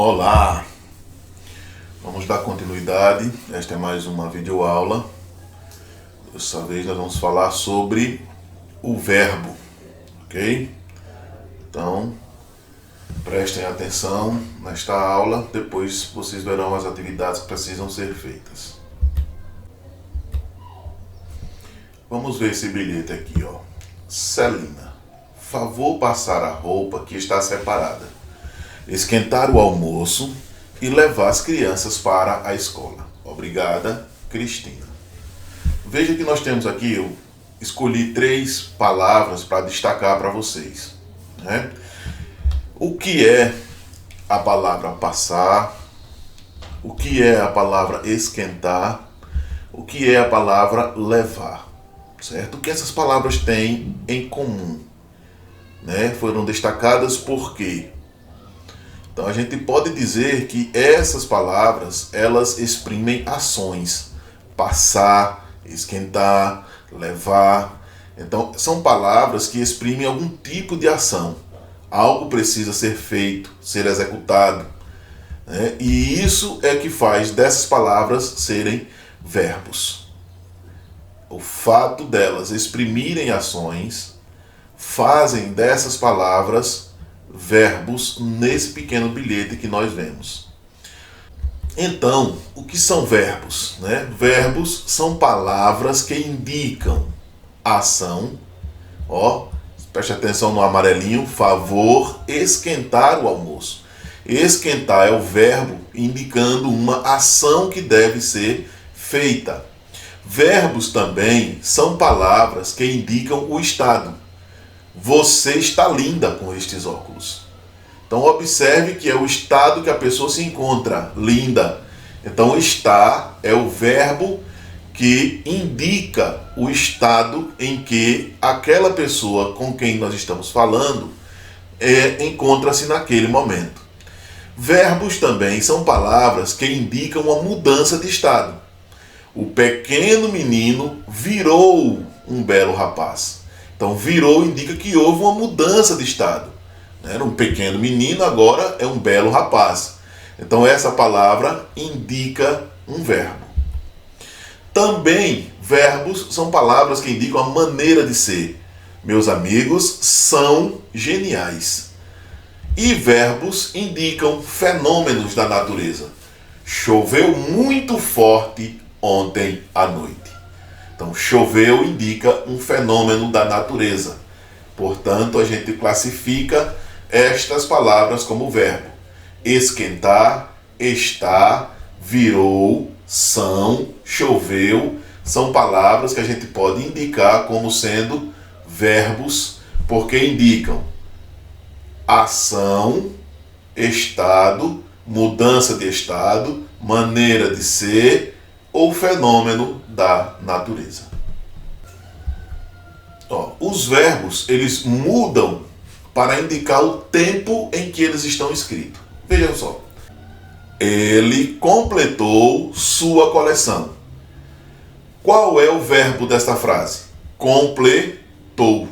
Olá! Vamos dar continuidade. Esta é mais uma videoaula. Dessa vez nós vamos falar sobre o verbo, ok? Então, prestem atenção nesta aula, depois vocês verão as atividades que precisam ser feitas. Vamos ver esse bilhete aqui, ó. Celina, favor passar a roupa que está separada, esquentar o almoço e levar as crianças para a escola. Obrigada, Cristina. Veja que nós temos aqui, eu escolhi 3 palavras para destacar para vocês, né? O que é a palavra passar, o que é a palavra esquentar, o que é a palavra levar, certo? O que essas palavras têm em comum, né? Foram destacadas por quê? Então a gente pode dizer que essas palavras, elas exprimem ações. Passar, esquentar, levar. Então são palavras que exprimem algum tipo de ação. Algo precisa ser feito, ser executado, né? E isso é que faz dessas palavras serem verbos. O fato delas exprimirem ações fazem dessas palavras verbos nesse pequeno bilhete que nós vemos. Então, o que são verbos, né? Verbos são palavras que indicam ação. Ó, preste atenção no amarelinho, favor esquentar o almoço. Esquentar é o verbo indicando uma ação que deve ser feita. Verbos também são palavras que indicam o estado. Você está linda com estes óculos. Então observe que é o estado que a pessoa se encontra, linda. Então estar é o verbo que indica o estado em que aquela pessoa com quem nós estamos falando encontra-se naquele momento. Verbos também são palavras que indicam uma mudança de estado. O pequeno menino virou um belo rapaz. Então, virou indica que houve uma mudança de estado. Era um pequeno menino, agora é um belo rapaz. Então, essa palavra indica um verbo. Também, verbos são palavras que indicam a maneira de ser. Meus amigos são geniais. E verbos indicam fenômenos da natureza. Choveu muito forte ontem à noite. Então, choveu indica um fenômeno da natureza. Portanto, a gente classifica estas palavras como verbo. Esquentar, estar, virou, são, choveu, são palavras que a gente pode indicar como sendo verbos, porque indicam ação, estado, mudança de estado, maneira de ser ou fenômeno da natureza. Os verbos, eles mudam para indicar o tempo em que eles estão escritos. Vejam só. Ele completou sua coleção. Qual é o verbo desta frase? Completou,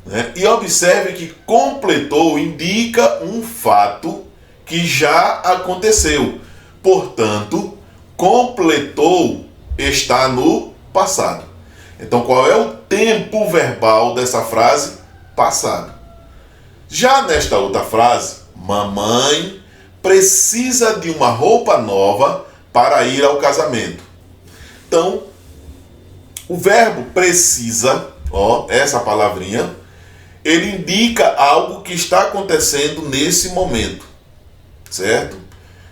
né? E observe que completou indica um fato que já aconteceu. Portanto, completou está no passado. Então, qual é o tempo verbal dessa frase? Passado. Já nesta outra frase, mamãe precisa de uma roupa nova para ir ao casamento. Então, o verbo precisa, essa palavrinha, ele indica algo que está acontecendo nesse momento, certo?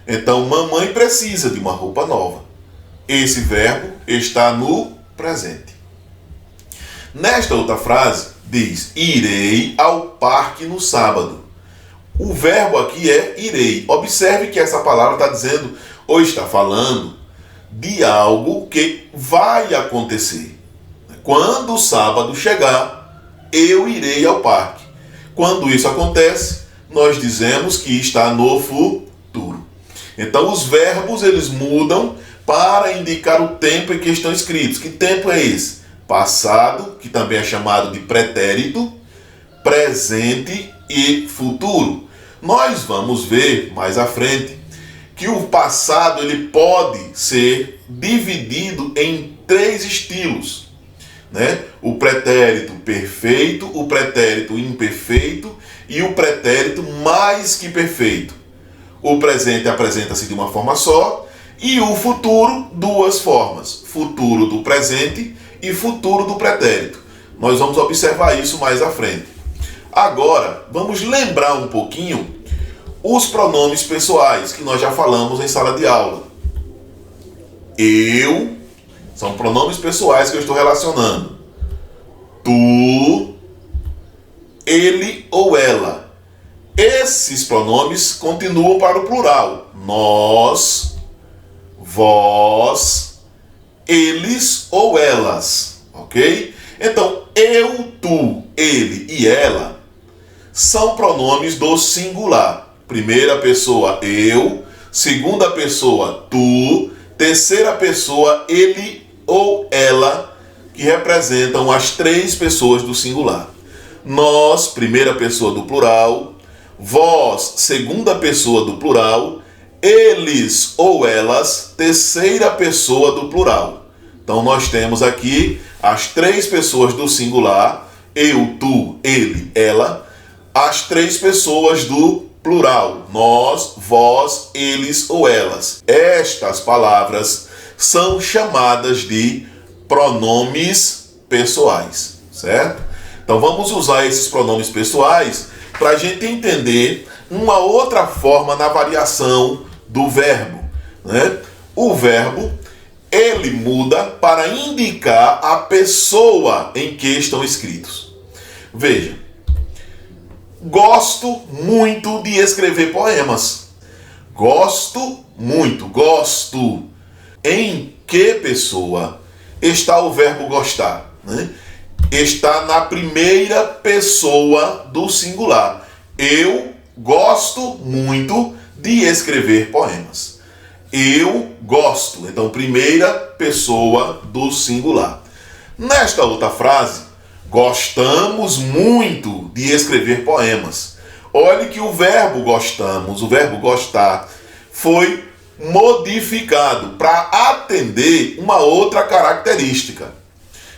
Então, mamãe precisa de uma roupa nova. Esse verbo está no presente. Nesta outra frase, diz, irei ao parque no sábado. O verbo aqui é irei. Observe que essa palavra está dizendo, ou está falando, de algo que vai acontecer. Quando o sábado chegar, eu irei ao parque. Quando isso acontece, nós dizemos que está no futuro. Então, os verbos, eles mudam para indicar o tempo em que estão escritos. Que tempo é esse? Passado, que também é chamado de pretérito, presente e futuro. Nós vamos ver mais à frente que o passado ele pode ser dividido em 3 estilos, né? O pretérito perfeito, o pretérito imperfeito e o pretérito mais que perfeito. O presente apresenta-se de uma forma só e o futuro, 2 formas: futuro do presente e futuro do pretérito. Nós vamos observar isso mais à frente. Agora, vamos lembrar um pouquinho os pronomes pessoais que nós já falamos em sala de aula. Eu, são pronomes pessoais que eu estou relacionando. Tu, ele ou ela. Esses pronomes continuam para o plural. Nós, vós, eles ou elas. Ok? Então, eu, tu, ele e ela são pronomes do singular. Primeira pessoa, eu. Segunda pessoa, tu. Terceira pessoa, ele ou ela, que representam as 3 pessoas do singular. Nós, primeira pessoa do plural. Vós, segunda pessoa do plural. Eles ou elas, terceira pessoa do plural. Então nós temos aqui as 3 pessoas do singular. Eu, tu, ele, ela. As 3 pessoas do plural, nós, vós, eles ou elas. Estas palavras são chamadas de pronomes pessoais, certo? Então vamos usar esses pronomes pessoais para a gente entender uma outra forma na variação do verbo, né? O verbo, ele muda para indicar a pessoa em que estão escritos. Veja, gosto muito de escrever poemas. Gosto muito, gosto. Em que pessoa está o verbo gostar, né? Está na primeira pessoa do singular. Eu gosto muito de escrever poemas. Eu gosto. Então, primeira pessoa do singular. Nesta outra frase, gostamos muito de escrever poemas. Olhe que o verbo gostamos, o verbo gostar, foi modificado para atender uma outra característica,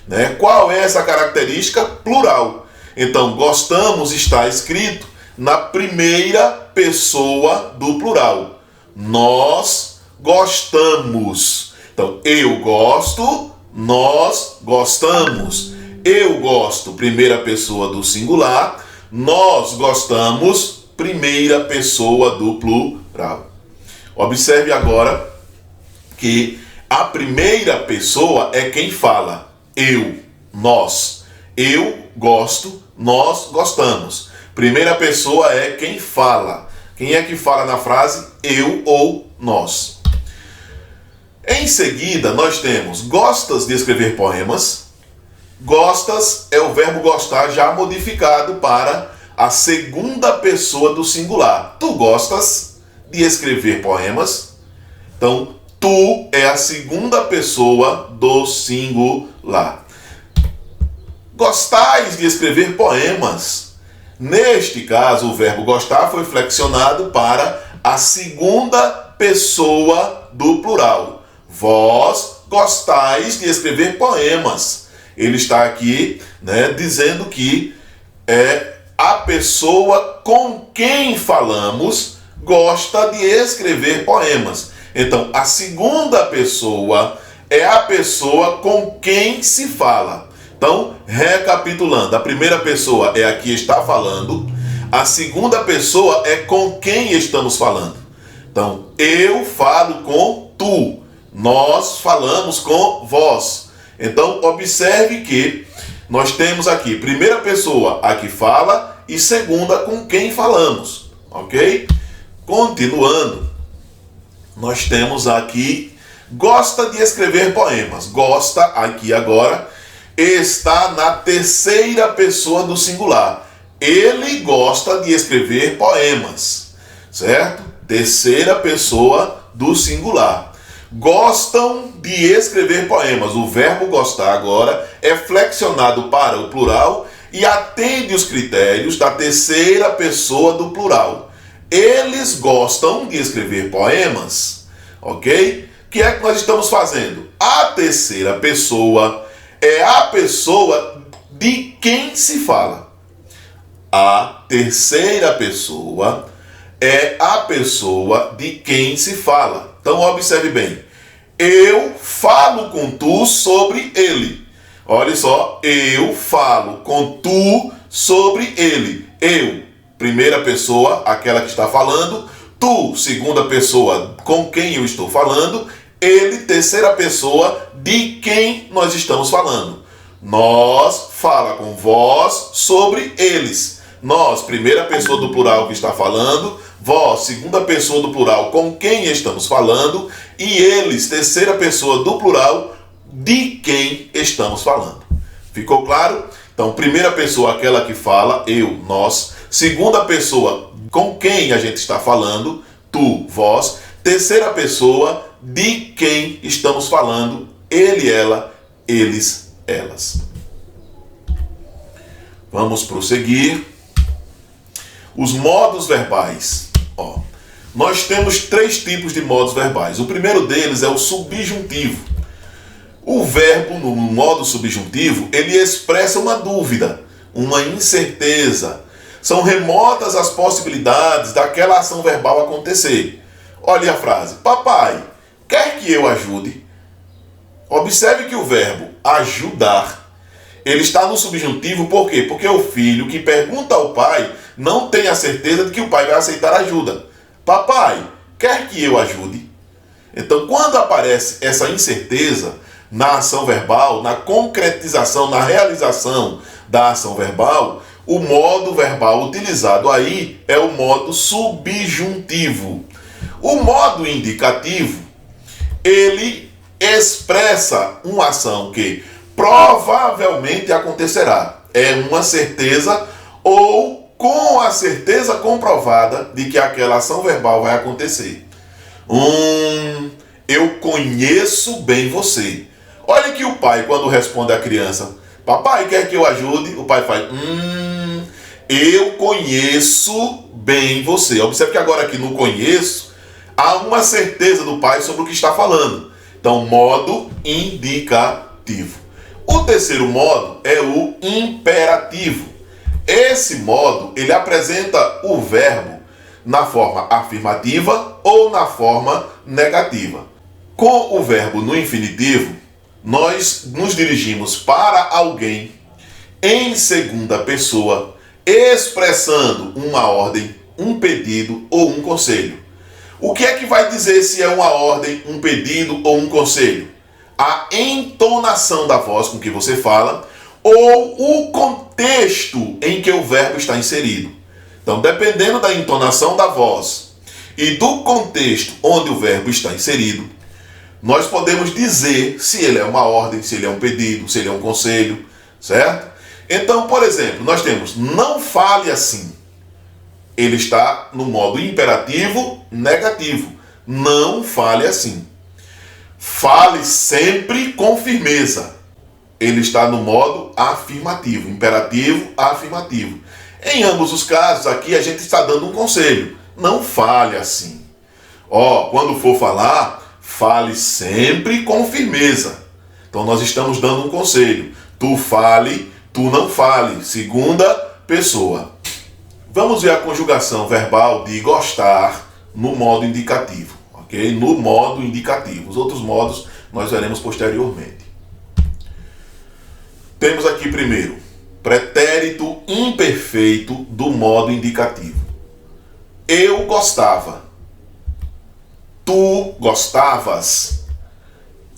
né? Qual é essa característica? Plural. Então, gostamos está escrito na primeira pessoa do plural. Nós gostamos. Então, eu gosto, nós gostamos. Eu gosto, primeira pessoa do singular. Nós gostamos, primeira pessoa do plural. Observe agora que a primeira pessoa é quem fala. Eu, nós. Eu gosto, nós gostamos. Primeira pessoa é quem fala. Quem é que fala na frase? Eu ou nós. Em seguida, nós temos gostas de escrever poemas. Gostas é o verbo gostar já modificado para a segunda pessoa do singular. Tu gostas de escrever poemas? Então, tu é a segunda pessoa do singular. Gostais de escrever poemas? Neste caso, o verbo gostar foi flexionado para a segunda pessoa do plural. Vós gostais de escrever poemas. Ele está aqui, né, dizendo que a pessoa com quem falamos gosta de escrever poemas. Então, a segunda pessoa é a pessoa com quem se fala. Então, recapitulando, a primeira pessoa é a que está falando, a segunda pessoa é com quem estamos falando. Então, eu falo com tu, nós falamos com vós. Então, observe que nós temos aqui primeira pessoa, a que fala, e segunda, com quem falamos, ok? Continuando, nós temos aqui, gosta de escrever poemas. Gosta, aqui agora, está na terceira pessoa do singular. Ele gosta de escrever poemas, certo? Terceira pessoa do singular. Gostam de escrever poemas. O verbo gostar agora é flexionado para o plural e atende os critérios da terceira pessoa do plural. Eles gostam de escrever poemas, ok? O que é que nós estamos fazendo? A terceira pessoa é a pessoa de quem se fala. A terceira pessoa é a pessoa de quem se fala. Então observe bem. Eu falo com tu sobre ele. Olha só, eu falo com tu sobre ele. Eu, primeira pessoa, aquela que está falando. Tu, segunda pessoa, com quem eu estou falando. Ele, terceira pessoa, de quem nós estamos falando. Nós, fala com vós sobre eles. Nós, primeira pessoa do plural que está falando. Vós, segunda pessoa do plural, com quem estamos falando. E eles, terceira pessoa do plural, de quem estamos falando. Ficou claro? Então, primeira pessoa, aquela que fala, eu, nós. Segunda pessoa, com quem a gente está falando, tu, vós. Terceira pessoa, de quem estamos falando, ele, ela, eles, elas. Vamos prosseguir. Os modos verbais. Nós temos 3 tipos de modos verbais. O primeiro deles é o subjuntivo. O verbo, no modo subjuntivo, ele expressa uma dúvida, uma incerteza. São remotas as possibilidades daquela ação verbal acontecer. Olha a frase: papai, quer que eu ajude? Observe que o verbo ajudar, ele está no subjuntivo, por quê? Porque o filho que pergunta ao pai não tem a certeza de que o pai vai aceitar ajuda. Papai, quer que eu ajude? Então, quando aparece essa incerteza na ação verbal, na concretização, na realização da ação verbal, o modo verbal utilizado aí é o modo subjuntivo. O modo indicativo, ele expressa uma ação que provavelmente acontecerá. É uma certeza ou com a certeza comprovada de que aquela ação verbal vai acontecer. Eu conheço bem você. Olha que o pai, quando responde à criança: papai, quer que eu ajude? O pai faz: eu conheço bem você. Observe que agora aqui no conheço, há uma certeza do pai sobre o que está falando. Então, modo indicativo. O terceiro modo é o imperativo. Esse modo, ele apresenta o verbo na forma afirmativa ou na forma negativa. Com o verbo no infinitivo, nós nos dirigimos para alguém em segunda pessoa, expressando uma ordem, um pedido ou um conselho. O que é que vai dizer se é uma ordem, um pedido ou um conselho? A entonação da voz com que você fala ou o contexto em que o verbo está inserido. Então, dependendo da entonação da voz e do contexto onde o verbo está inserido, nós podemos dizer se ele é uma ordem, se ele é um pedido, se ele é um conselho, certo? Então, por exemplo, nós temos não fale assim. Ele está no modo imperativo negativo. Não fale assim. Fale sempre com firmeza. Ele está no modo afirmativo, imperativo, afirmativo. Em ambos os casos, aqui a gente está dando um conselho. Não fale assim. Quando for falar, fale sempre com firmeza. Então nós estamos dando um conselho. Tu fale, tu não fale. Segunda pessoa. Vamos ver a conjugação verbal de gostar no modo indicativo, ok? No modo indicativo. Os outros modos nós veremos posteriormente. Temos aqui primeiro, pretérito imperfeito do modo indicativo. Eu gostava. Tu gostavas.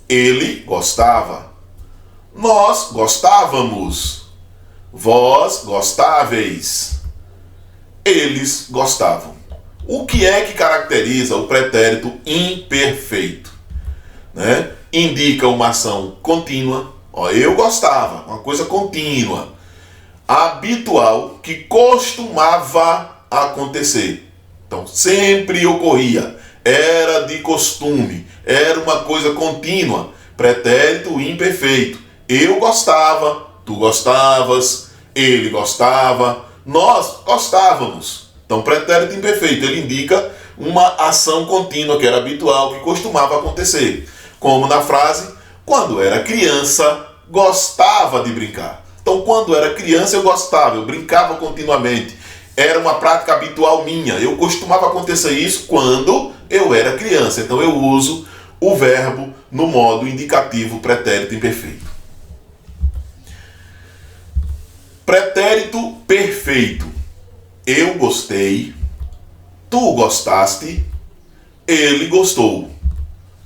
Ele gostava. Nós gostávamos. Vós gostáveis. Eles gostavam. O que é que caracteriza o pretérito imperfeito? Indica uma ação contínua. Eu gostava, uma coisa contínua, habitual, que costumava acontecer. Então, sempre ocorria, era de costume, era uma coisa contínua. Pretérito imperfeito. Eu gostava, tu gostavas, ele gostava, nós gostávamos. Então, pretérito imperfeito, ele indica uma ação contínua que era habitual, que costumava acontecer. Como na frase, quando era criança, gostava de brincar. Então, quando era criança, eu gostava, eu brincava continuamente. Era uma prática habitual minha. Eu costumava acontecer isso quando eu era criança. Então, eu uso o verbo no modo indicativo pretérito imperfeito. Pretérito perfeito. Eu gostei, tu gostaste, ele gostou.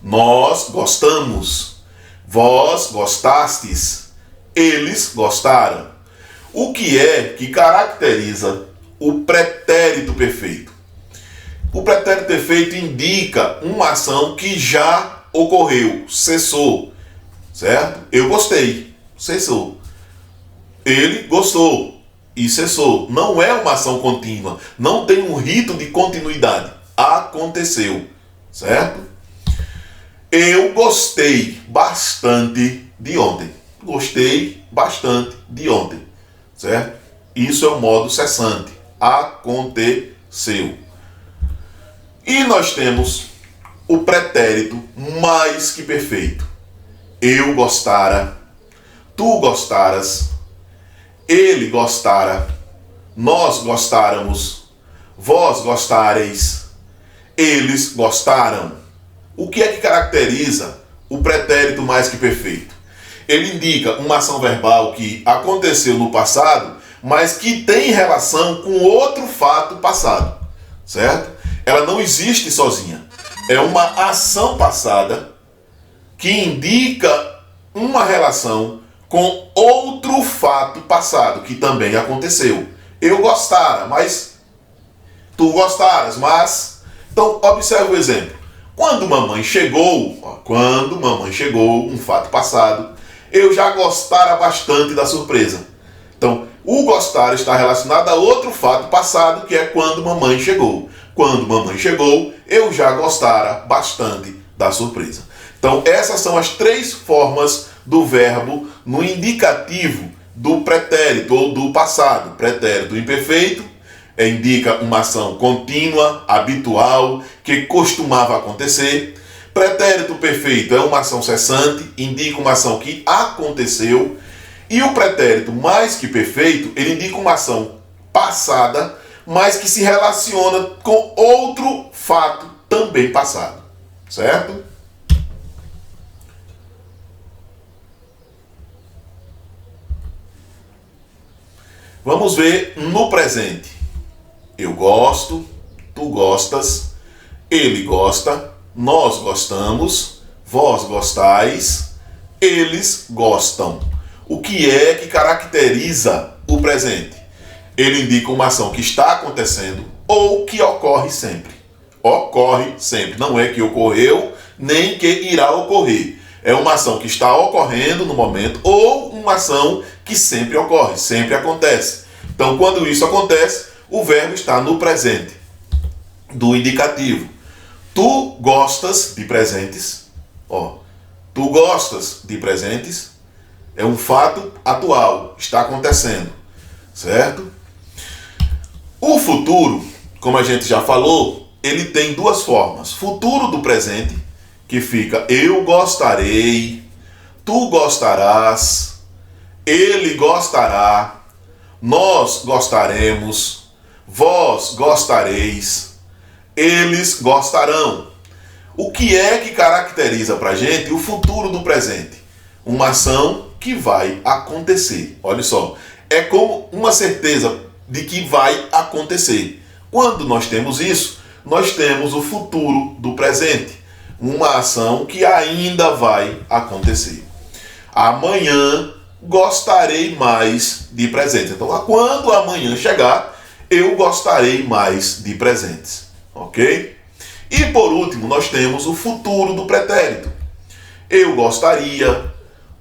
Nós gostamos, vós gostastes, eles gostaram. O que é que caracteriza o pretérito perfeito? O pretérito perfeito indica uma ação que já ocorreu, cessou, certo? Eu gostei, cessou. Ele gostou e cessou. Não é uma ação contínua, não tem um rito de continuidade. Aconteceu, certo? Eu gostei bastante de ontem. Gostei bastante de ontem, certo? Isso é o modo cessante. Aconteceu. E nós temos o pretérito mais que perfeito. Eu gostara, tu gostaras, ele gostara, nós gostáramos, vós gostareis, eles gostaram. O que é que caracteriza o pretérito mais que perfeito? Ele indica uma ação verbal que aconteceu no passado, mas que tem relação com outro fato passado, certo? Ela não existe sozinha. É uma ação passada que indica uma relação com outro fato passado que também aconteceu. Eu gostara, mas tu gostaras, mas... Então, observe o exemplo. Quando mamãe chegou, um fato passado, eu já gostara bastante da surpresa. Então, o gostar está relacionado a outro fato passado, que é quando mamãe chegou. Quando mamãe chegou, eu já gostara bastante da surpresa. Então, essas são as três formas do verbo no indicativo do pretérito ou do passado. Pretérito imperfeito indica uma ação contínua, habitual, que costumava acontecer. Pretérito perfeito é uma ação cessante, indica uma ação que aconteceu. E o pretérito mais que perfeito, ele indica uma ação passada, mas que se relaciona com outro fato também passado, certo? Vamos ver no presente. Eu gosto, tu gostas, ele gosta, nós gostamos, vós gostais, eles gostam. O que é que caracteriza o presente? Ele indica uma ação que está acontecendo ou que ocorre sempre. Ocorre sempre. Não é que ocorreu, nem que irá ocorrer. É uma ação que está ocorrendo no momento ou uma ação que sempre ocorre, sempre acontece. Então, quando isso acontece, o verbo está no presente do indicativo. Tu gostas de presentes. Tu gostas de presentes. É um fato atual, está acontecendo, certo? O futuro, como a gente já falou, ele tem duas formas. Futuro do presente, que fica eu gostarei, tu gostarás, ele gostará, nós gostaremos, vós gostareis, eles gostarão. O que é que caracteriza para a gente o futuro do presente? Uma ação que vai acontecer. Olha só, é como uma certeza de que vai acontecer. Quando nós temos isso, nós temos o futuro do presente. Uma ação que ainda vai acontecer. Amanhã gostarei mais de presentes. Então, quando amanhã chegar, eu gostarei mais de presentes. Ok? E por último, nós temos o futuro do pretérito. Eu gostaria,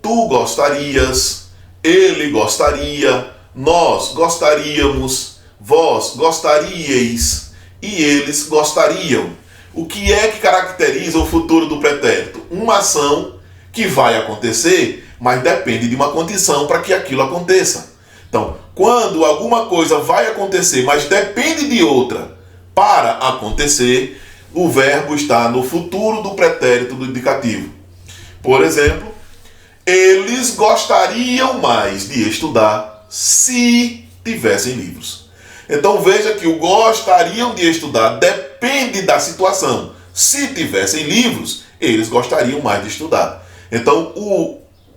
tu gostarias, ele gostaria, nós gostaríamos, vós gostaríeis e eles gostariam. O que é que caracteriza o futuro do pretérito? Uma ação que vai acontecer, mas depende de uma condição para que aquilo aconteça. Então, quando alguma coisa vai acontecer, mas depende de outra para acontecer, o verbo está no futuro do pretérito do indicativo. Por exemplo, eles gostariam mais de estudar se tivessem livros. Então veja que o gostariam de estudar depende da situação. Se tivessem livros, eles gostariam mais de estudar. Então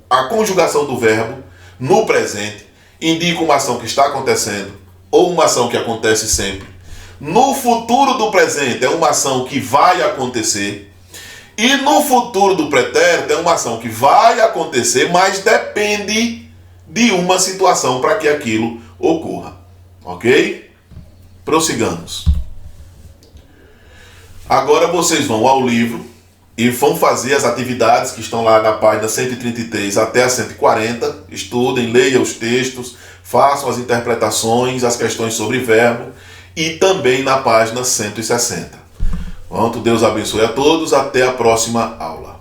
a conjugação do verbo no presente indica uma ação que está acontecendo ou uma ação que acontece sempre. No futuro do presente é uma ação que vai acontecer. E no futuro do pretérito é uma ação que vai acontecer, mas depende de uma situação para que aquilo ocorra. Ok? Prossigamos. Agora vocês vão ao livro e vão fazer as atividades que estão lá na página 133 até a 140. Estudem, leiam os textos, façam as interpretações, as questões sobre verbo e também na página 160. Pronto, Deus abençoe a todos. Até a próxima aula.